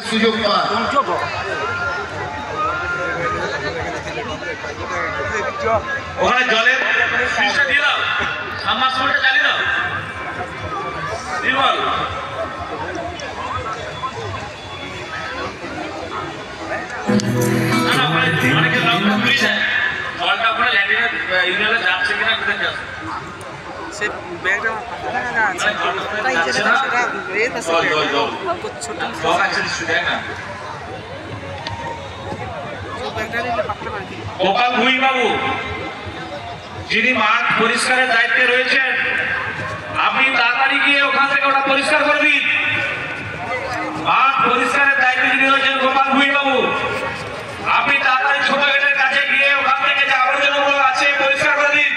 সুযোগ পায়। ওখানে জলের সুইচটা দিয়ে দাও, সাবমার্সিবলটা চালিয়ে দাও। নির্মল না ওখানে অনেকে জলটা ঘুরিয়ে দেয়, জলটা ওখানে ল্যান্ডিংয়ে ইউনিয়নে যাচ্ছে কিনা দেখে আসো। সে ব্যাগটা যাচ্ছে না, জল জল জল জল আছে নিশ্চয়, দেখ না। গোপাল ভুঁই বাবু, যিনি মাঠ পরিষ্কারের দায়িত্বে রয়েছেন, আপনি তাড়াতাড়ি গিয়ে ওখান থেকে ওটা পরিষ্কার করে দিন। মাঠ পরিষ্কারের দায়িত্বে যিনি রয়েছেন গোপাল ভুঁই বাবু, আপনি তাড়াতাড়ি ছোট গেটের কাছে গিয়ে ওখান থেকে যে আবর্জনাগুলো আছে পরিষ্কার করে দিন।